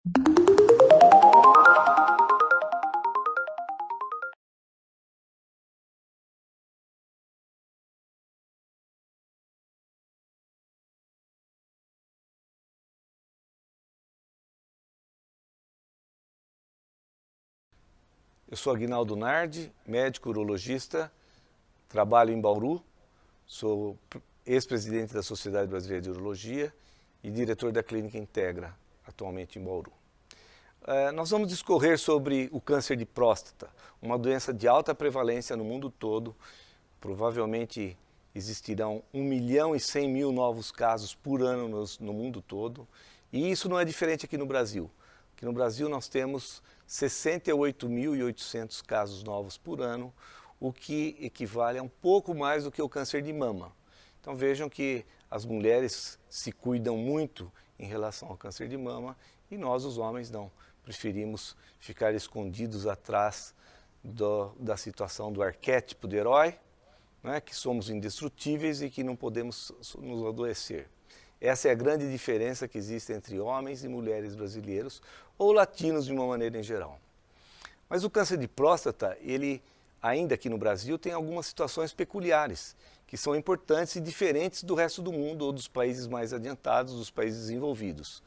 Eu sou Aguinaldo Nardi, médico urologista, trabalho em Bauru, sou ex-presidente da Sociedade Brasileira de Urologia e diretor da Clínica Integra, atualmente em Bauru. Nós vamos discorrer sobre o câncer de próstata, uma doença de alta prevalência no mundo todo. Provavelmente existirão 1.100.000 novos casos por ano no mundo todo, e isso não é diferente aqui no Brasil. Aqui no Brasil nós temos 68.800 casos novos por ano, o que equivale a um pouco mais do que o câncer de mama. Então vejam que as mulheres se cuidam muito em relação ao câncer de mama e nós, os homens, não. Preferimos ficar escondidos atrás da situação do arquétipo do herói, né, que somos indestrutíveis e que não podemos nos adoecer. Essa é a grande diferença que existe entre homens e mulheres brasileiros ou latinos de uma maneira em geral. Mas o câncer de próstata, ele, ainda aqui no Brasil, tem algumas situações peculiares, que são importantes e diferentes do resto do mundo ou dos países mais adiantados, dos países desenvolvidos.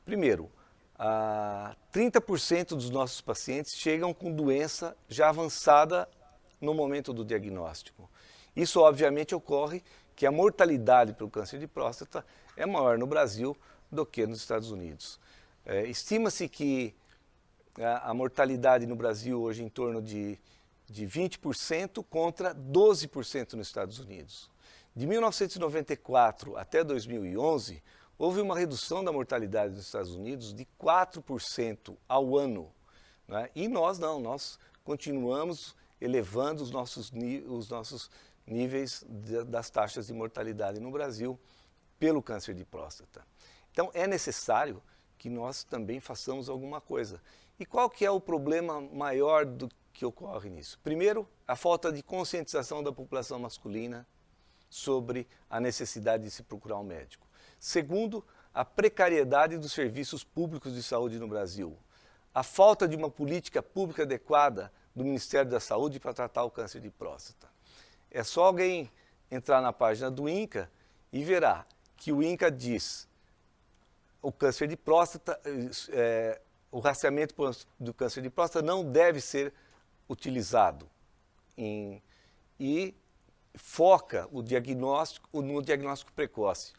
Primeiro, 30% dos nossos pacientes chegam com doença já avançada no momento do diagnóstico. Isso, obviamente, ocorre que a mortalidade pelo câncer de próstata é maior no Brasil do que nos Estados Unidos. Estima-se que a mortalidade no Brasil hoje é em torno de 20% contra 12% nos Estados Unidos. De 1994 até 2011, houve uma redução da mortalidade nos Estados Unidos de 4% ao ano. Né? E nós não, nós continuamos elevando os nossos níveis das taxas de mortalidade no Brasil pelo câncer de próstata. Então é necessário que nós também façamos alguma coisa. E qual que é o problema maior do que ocorre nisso? Primeiro, a falta de conscientização da população masculina sobre a necessidade de se procurar um médico. Segundo, a precariedade dos serviços públicos de saúde no Brasil. A falta de uma política pública adequada do Ministério da Saúde para tratar o câncer de próstata. É só alguém entrar na página do INCA e verá que o INCA diz o câncer de próstata, o rastreamento do câncer de próstata não deve ser utilizado e foca no diagnóstico precoce.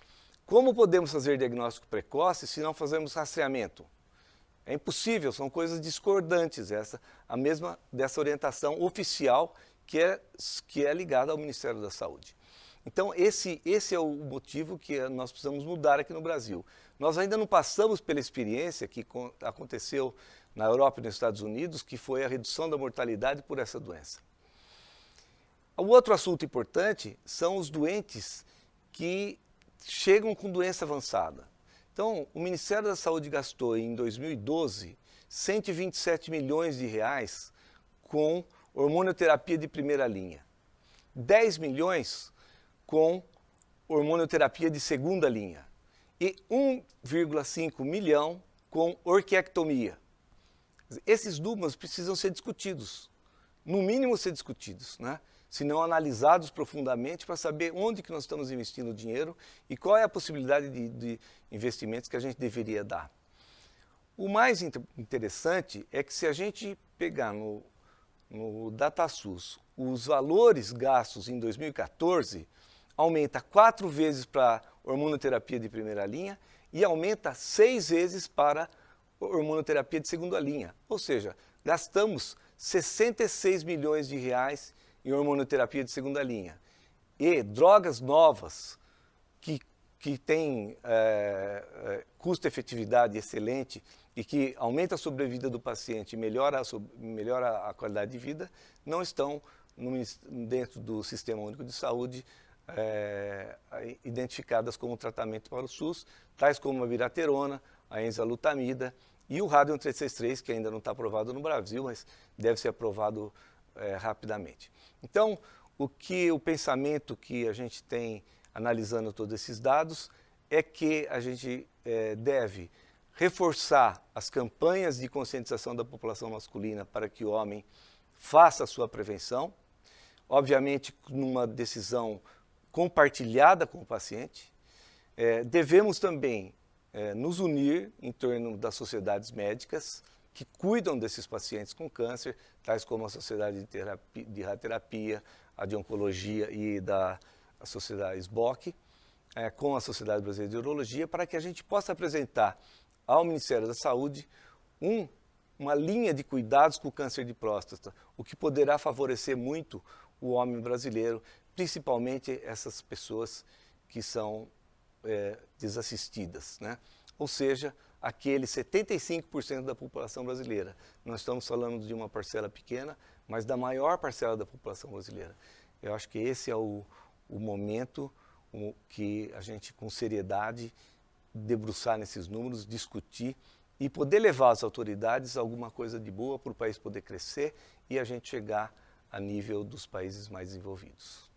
Como podemos fazer diagnóstico precoce se não fazemos rastreamento? É impossível, são coisas discordantes a mesma dessa orientação oficial que é ligada ao Ministério da Saúde. Então esse é o motivo que nós precisamos mudar aqui no Brasil. Nós ainda não passamos pela experiência que aconteceu na Europa e nos Estados Unidos, que foi a redução da mortalidade por essa doença. O outro assunto importante são os doentes que chegam com doença avançada. Então, o Ministério da Saúde gastou em 2012 127 milhões de reais com hormonioterapia de primeira linha, 10 milhões com hormonioterapia de segunda linha e 1,5 milhão com orquiectomia. Esses números precisam ser discutidos, no mínimo ser discutidos, né? Se não analisados profundamente para saber onde que nós estamos investindo o dinheiro e qual é a possibilidade de investimentos que a gente deveria dar. O mais interessante é que se a gente pegar no DataSUS os valores gastos em 2014, aumenta 4 vezes para hormonoterapia de primeira linha e aumenta 6 vezes para hormonoterapia de segunda linha. Ou seja, gastamos 66 milhões de reais em hormonoterapia de segunda linha. E drogas novas que têm custo-efetividade excelente e que aumenta a sobrevida do paciente e melhora a qualidade de vida, não estão dentro do Sistema Único de Saúde identificadas como tratamento para o SUS, tais como a viraterona, a enzalutamida e o Radium 363, que ainda não está aprovado no Brasil, mas deve ser aprovado rapidamente. Então, o pensamento que a gente tem analisando todos esses dados é que a gente deve reforçar as campanhas de conscientização da população masculina para que o homem faça a sua prevenção, obviamente numa decisão compartilhada com o paciente. Devemos também nos unir em torno das sociedades médicas que cuidam desses pacientes com câncer, tais como a Sociedade de Radioterapia, a de Oncologia e a Sociedade SBOC, com a Sociedade Brasileira de Urologia, para que a gente possa apresentar ao Ministério da Saúde uma linha de cuidados com o câncer de próstata, o que poderá favorecer muito o homem brasileiro, principalmente essas pessoas que são desassistidas, né? Ou seja, aqueles 75% da população brasileira. Nós estamos falando de uma parcela pequena, mas da maior parcela da população brasileira. Eu acho que esse é o momento que a gente, com seriedade, debruçar nesses números, discutir e poder levar às autoridades alguma coisa de boa para o país poder crescer e a gente chegar a nível dos países mais desenvolvidos.